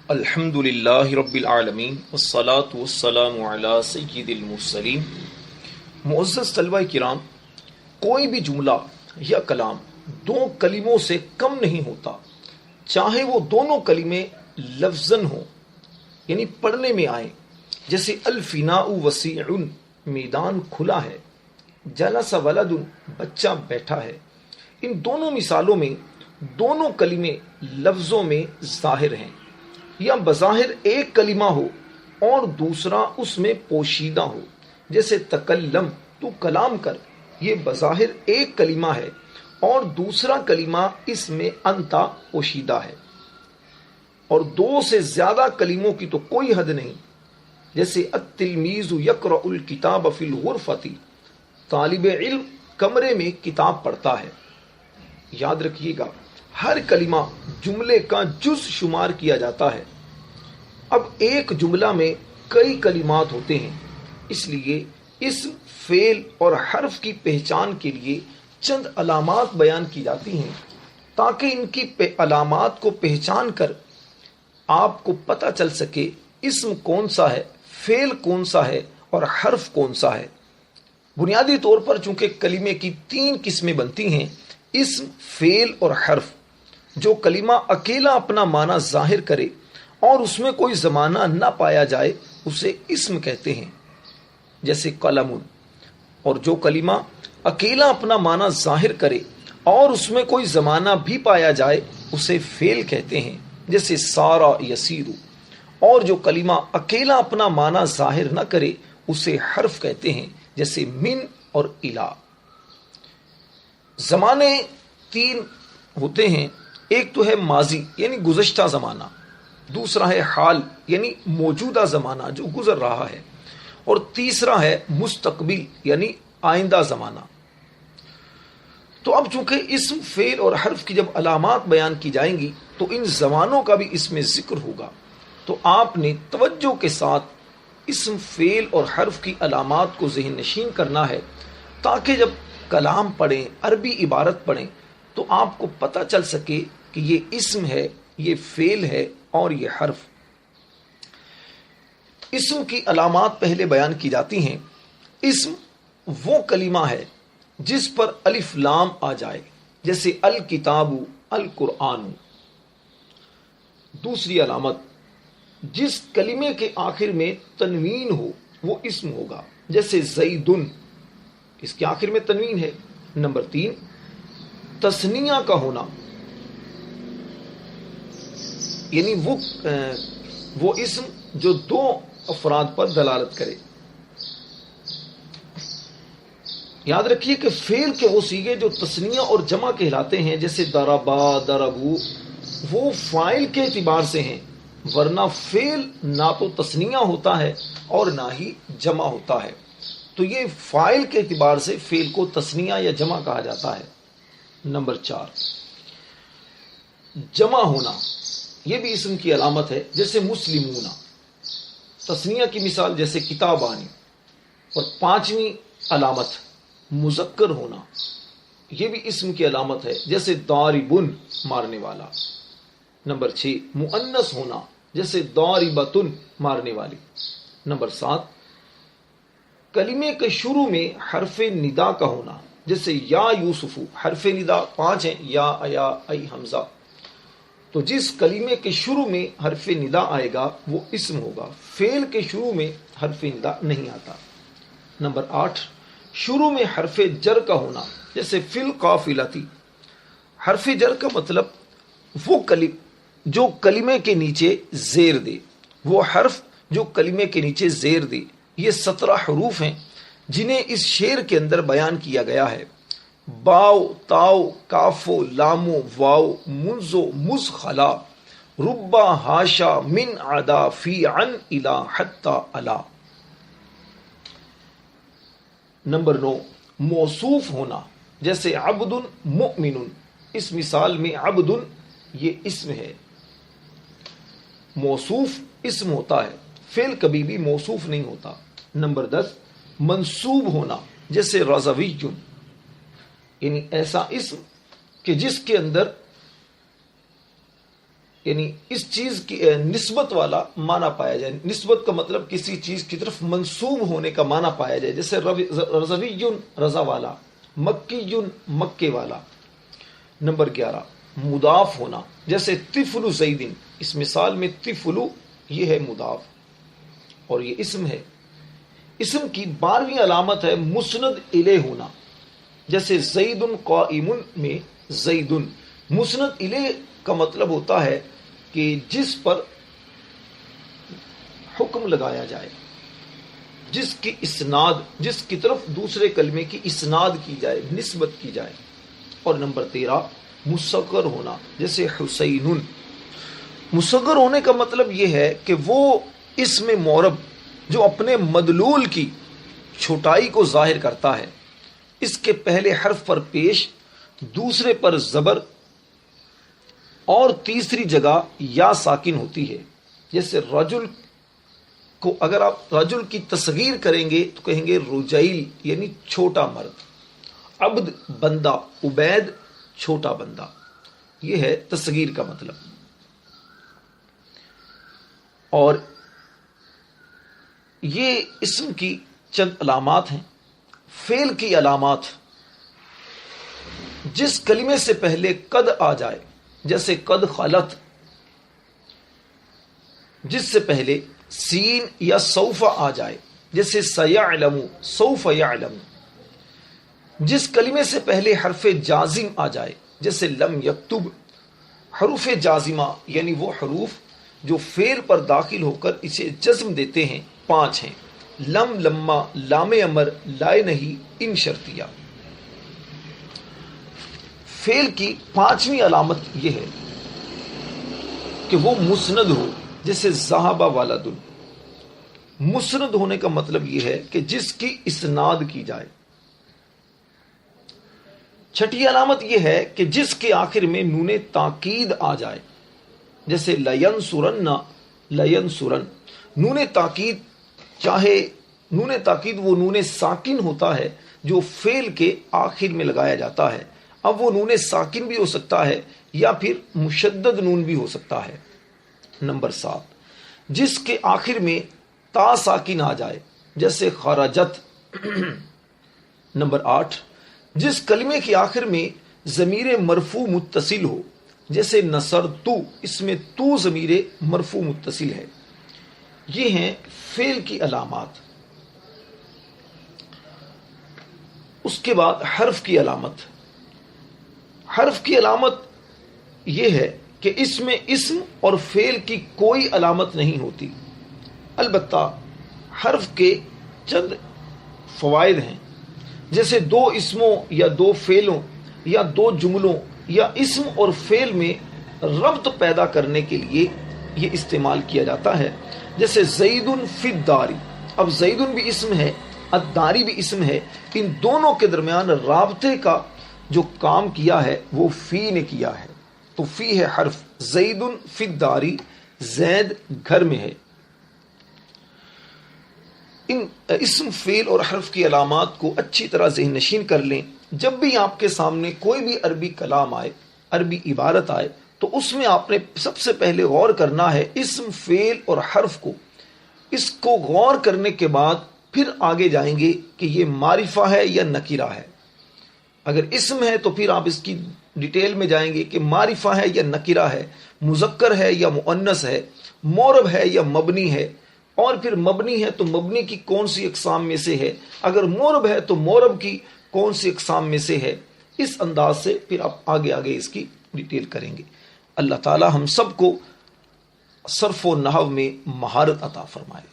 الحمد للہ رب العالمین والصلاة والسلام علی سید المرسلین۔ معزز طلبہ کرام، کوئی بھی جملہ یا کلام دو کلموں سے کم نہیں ہوتا، چاہے وہ دونوں کلمے لفظاً ہوں، یعنی پڑھنے میں آئیں، جیسے الفناء وسیع، میدان کھلا ہے، جلس ولد، بچہ بیٹھا ہے۔ ان دونوں مثالوں میں دونوں کلمے لفظوں میں ظاہر ہیں، یا بظاہر ایک کلمہ ہو اور دوسرا اس میں پوشیدہ ہو، جیسے تکلم، تو کلام کر، یہ بظاہر ایک کلمہ ہے اور دوسرا کلمہ اس میں انتا پوشیدہ ہے، اور دو سے زیادہ کلموں کی تو کوئی حد نہیں، جیسے التلمیذ یقرأ الکتاب فی الغرفۃ، طالب علم کمرے میں کتاب پڑھتا ہے۔ یاد رکھیے گا، ہر کلمہ جملے کا جز شمار کیا جاتا ہے۔ اب ایک جملہ میں کئی کلمات ہوتے ہیں، اس لیے اسم، فعل اور حرف کی پہچان کے لیے چند علامات بیان کی جاتی ہیں، تاکہ ان کی علامات کو پہچان کر آپ کو پتہ چل سکے اسم کون سا ہے، فعل کون سا ہے اور حرف کون سا ہے۔ بنیادی طور پر چونکہ کلمے کی تین قسمیں بنتی ہیں، اسم، فعل اور حرف۔ جو کلمہ اکیلا اپنا معنی ظاہر کرے اور اس میں کوئی زمانہ نہ پایا جائے اسے اسم کہتے ہیں، جیسے قلم، اور جو کلمہ اکیلا اپنا معنی ظاہر کرے اور اس میں کوئی زمانہ بھی پایا جائے اسے فعل کہتے ہیں، جیسے سارا یسیر، اور جو کلمہ اکیلا اپنا معنی ظاہر نہ کرے اسے حرف کہتے ہیں، جیسے من اور الی۔ زمانے تین ہوتے ہیں، ایک تو ہے ماضی یعنی گزشتہ زمانہ، دوسرا ہے حال یعنی موجودہ زمانہ جو گزر رہا ہے، اور تیسرا ہے مستقبل یعنی آئندہ زمانہ۔ تو اب چونکہ اسم، فعل اور حرف کی جب علامات بیان کی جائیں گی تو ان زمانوں کا بھی اس میں ذکر ہوگا، تو آپ نے توجہ کے ساتھ اسم، فعل اور حرف کی علامات کو ذہن نشین کرنا ہے، تاکہ جب کلام پڑھیں، عربی عبارت پڑھیں، تو آپ کو پتہ چل سکے کہ یہ اسم ہے، یہ فعل ہے اور یہ حرف۔ اسم کی علامات پہلے بیان کی جاتی ہیں۔ اسم وہ کلمہ ہے جس پر الف لام آ جائے، جیسے الکتاب، القرآن۔ دوسری علامت، جس کلمے کے آخر میں تنوین ہو وہ اسم ہوگا، جیسے زیدن، اس کے آخر میں تنوین ہے۔ نمبر 3، تثنیہ کا ہونا، یعنی وہ اسم جو دو افراد پر دلالت کرے۔ یاد رکھیے کہ فعل کے وہ صیغے جو تثنیہ اور جمع کہلاتے ہیں، جیسے ضربا، ضربو، وہ فاعل کے اعتبار سے ہیں، ورنہ فعل نہ تو تثنیہ ہوتا ہے اور نہ ہی جمع ہوتا ہے، تو یہ فاعل کے اعتبار سے فعل کو تثنیہ یا جمع کہا جاتا ہے۔ نمبر 4، جمع ہونا، یہ بھی اسم کی علامت ہے، جیسے مسلمون۔ تثنیہ کی مثال جیسے کتابانی۔ اور 5ویں علامت، مذکر ہونا، یہ بھی اسم کی علامت ہے، جیسے ضاربن، مارنے والا۔ نمبر 6، مؤنث ہونا، جیسے ضاربتن، مارنے والی۔ نمبر 7، کلمے کے شروع میں حرف ندا کا ہونا، جیسے یا یوسف، حرف ندا 5 ہیں، یا، ایا، ای، حمزہ۔ تو جس کلمے کے شروع میں حرف ندا آئے گا وہ اسم ہوگا، فعل کے شروع میں حرف ندا نہیں آتا۔ نمبر 8، شروع میں حرف جر کا ہونا، جیسے فی القافلۃ۔ حرف جر کا مطلب وہ جو کلمے کے نیچے زیر دے، وہ حرف جو کلمے کے نیچے زیر دے۔ یہ 17 حروف ہیں جنہیں اس شعر کے اندر بیان کیا گیا ہے۔ باؤ، تاؤ، کافو، لامو، واؤ، منزو، مزخلا، ربا، ہاشا، من، عدا، فی، عن، الا، حتی، الا۔ نمبر 9، موصوف ہونا، جیسے عبد، مؤمن۔ اس مثال میں عبد یہ اسم ہے، موصوف اسم ہوتا ہے، فعل کبھی بھی موصوف نہیں ہوتا۔ نمبر 10، منصوب ہونا، جیسے رضوی، یعنی ایسا اسم کہ جس کے اندر یعنی اس چیز کی نسبت والا معنی پایا جائے. نسبت کا مطلب کسی چیز کی طرف منسوب ہونے کا معنی پایا جائے, جیسے رضوی رضا والا, مکی مکے والا. نمبر 11 مضاف ہونا, جیسے طفل زید, اس مثال میں طفل یہ ہے مضاف اور یہ اسم ہے. اسم کی 12ویں علامت ہے مسند الیہ ہونا, جیسے زید قائم میں زید. مسند الیہ کا مطلب ہوتا ہے کہ جس پر حکم لگایا جائے, جس کی اسناد, جس کی طرف دوسرے کلمے کی اسناد کی جائے, نسبت کی جائے. اور نمبر 13 مصغر ہونا, جیسے حسین. مصغر ہونے کا مطلب یہ ہے کہ وہ اسم معرب جو اپنے مدلول کی چھوٹائی کو ظاہر کرتا ہے, اس کے پہلے حرف پر پیش, دوسرے پر زبر اور تیسری جگہ یا ساکن ہوتی ہے. جیسے رجل کو اگر آپ رجل کی تصغیر کریں گے تو کہیں گے رجیل یعنی چھوٹا مرد. عبد بندہ, عبید چھوٹا بندہ, یہ ہے تصغیر کا مطلب. اور یہ اسم کی چند علامات ہیں. فعل کی علامات, جس کلمے سے پہلے قد آ جائے, جیسے قد خلت, جس سے پہلے سین یا سوف آ جائے, جیسے سیعلم سوف یعلم. جس کلمے سے پہلے حرف جازم آ جائے, جیسے لم یکتب. حروف جازمہ یعنی وہ حروف جو فعل پر داخل ہو کر اسے جزم دیتے ہیں 5 ہیں. لم, لما, لام امر, لائے نہیں, ان شرطیہ. فعل کی 5ویں علامت یہ ہے کہ وہ مسند ہو, جیسے ذہب ولد. مسند ہونے کا مطلب یہ ہے کہ جس کی اسناد کی جائے. 6ٹھی علامت یہ ہے کہ جس کے آخر میں نون تاکید آ جائے, جیسے لینصرن, لینصرن. نون تاکید, چاہے نون تاکید وہ نون ساکن ہوتا ہے جو فعل کے آخر میں لگایا جاتا ہے. اب وہ نون ساکن بھی ہو سکتا ہے یا پھر مشدد نون بھی ہو سکتا ہے. نمبر 7 جس کے آخر میں تا ساکن آ جائے, جیسے خرجت. نمبر 8 جس کلمے کے آخر میں ضمیر مرفوع متصل ہو, جیسے نصرتو, اس میں تو ضمیر مرفوع متصل ہے. یہ ہیں فعل کی علامات. اس کے بعد حرف کی علامت. حرف کی علامت یہ ہے کہ اس میں اسم اور فعل کی کوئی علامت نہیں ہوتی. البتہ حرف کے چند فوائد ہیں, جیسے 2 اسموں یا 2 فعلوں یا 2 جملوں یا اسم اور فعل میں ربط پیدا کرنے کے لیے یہ استعمال کیا جاتا ہے. جیسے زید فی الدار, اب زید بھی اسم ہے, الداری بھی اسم ہے, ان دونوں کے درمیان رابطے کا جو کام کیا ہے وہ فی نے کیا ہے, تو فی ہے حرف. زید فی الداری, زید گھر میں ہے. ان اسم, فعل اور حرف کی علامات کو اچھی طرح ذہن نشین کر لیں. جب بھی آپ کے سامنے کوئی بھی عربی کلام آئے, عربی عبارت آئے, تو اس میں آپ نے سب سے پہلے غور کرنا ہے اسم, فعل اور حرف کو. اس کو غور کرنے کے بعد پھر آگے جائیں گے کہ یہ معرفہ ہے یا نکرہ ہے. اگر اسم ہے تو پھر آپ اس کی ڈیٹیل میں جائیں گے کہ معرفہ ہے یا نکرہ ہے, مذکر ہے یا مؤنث ہے, معرب ہے یا مبنی ہے, اور پھر مبنی ہے تو مبنی کی کون سی اقسام میں سے ہے, اگر معرب ہے تو معرب کی کون سی اقسام میں سے ہے. اس انداز سے پھر آپ آگے آگے اس کی ڈیٹیل کریں گے. اللہ تعالی ہم سب کو صرف و نحو میں مہارت عطا فرمائے.